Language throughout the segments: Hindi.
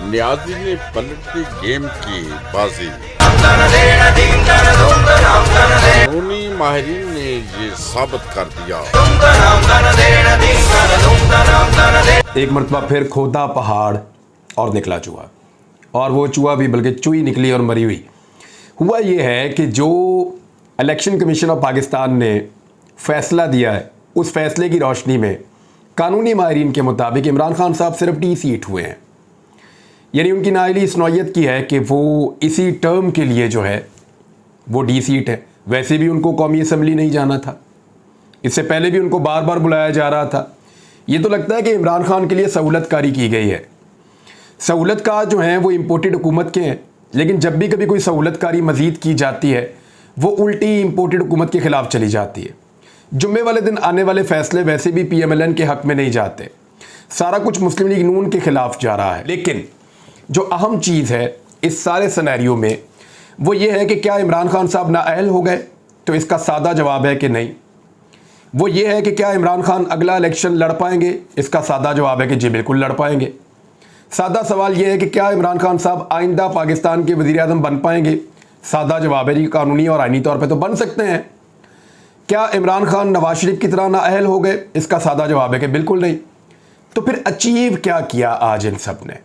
न्याजी ने पलट दी गेम की बाजी। कानूनी माहिरीन ने ये साबित कर दिया। एक मरतबा फिर खोदा पहाड़ और निकला चूहा, और वो चूहा भी बल्कि चूही निकली और मरी हुई। हुआ ये है कि जो इलेक्शन कमीशन ऑफ पाकिस्तान ने फैसला दिया है, उस फैसले की रोशनी में कानूनी माहिरीन के मुताबिक इमरान खान साहब सिर्फ टी सीट हुए हैं। यानी उनकी नाअहली इस नौयत की है कि वो इसी टर्म के लिए जो है वो डी सीट है। वैसे भी उनको कौमी असम्बली नहीं जाना था, इससे पहले भी उनको बार बार बुलाया जा रहा था। ये तो लगता है कि इमरान खान के लिए सहूलतकारी की गई है। सहूलत का जो है वो इम्पोर्टेड हुकूमत के हैं, लेकिन जब भी कभी कोई सहूलतकारी मज़ीद की जाती है वो उल्टी इम्पोर्टेड हुकूमत के ख़िलाफ़ चली जाती है। जुम्मे वाले दिन आने वाले फ़ैसले वैसे भी PMLN के हक़ में नहीं जाते, सारा कुछ मुस्लिम लीग नून के ख़िलाफ़ जा रहा है। लेकिन जो अहम चीज़ है इस सारे सिनेरियो में वो ये है कि क्या इमरान खान साहब नाअहल हो गए? तो इसका सादा जवाब है कि नहीं। वो ये है कि क्या इमरान खान अगला इलेक्शन लड़ पाएंगे? इसका सादा जवाब है कि जी बिल्कुल लड़ पाएंगे। सादा सवाल ये है कि क्या इमरान खान साहब आइंदा पाकिस्तान के वज़ीर आज़म बन पाएंगे? सादा जवाब है जी कानूनी और आइनी तौर पे तो बन सकते हैं। क्या इमरान खान नवाज शरीफ की तरह नाअहल हो गए? इसका सादा जवाब है कि बिल्कुल नहीं। तो फिर अचीव क्या किया आज इन सब ने?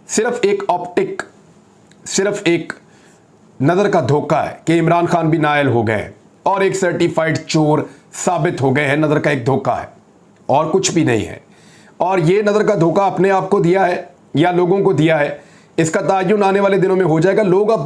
सिर्फ एक ऑप्टिक, सिर्फ एक नज़र का धोखा है कि इमरान खान भी नाअहल हो गए और एक सर्टिफाइड चोर साबित हो गए हैं। नज़र का एक धोखा है और कुछ भी नहीं है। और ये नज़र का धोखा अपने आप को दिया है या लोगों को दिया है, इसका तायुन आने वाले दिनों में हो जाएगा। लोग अब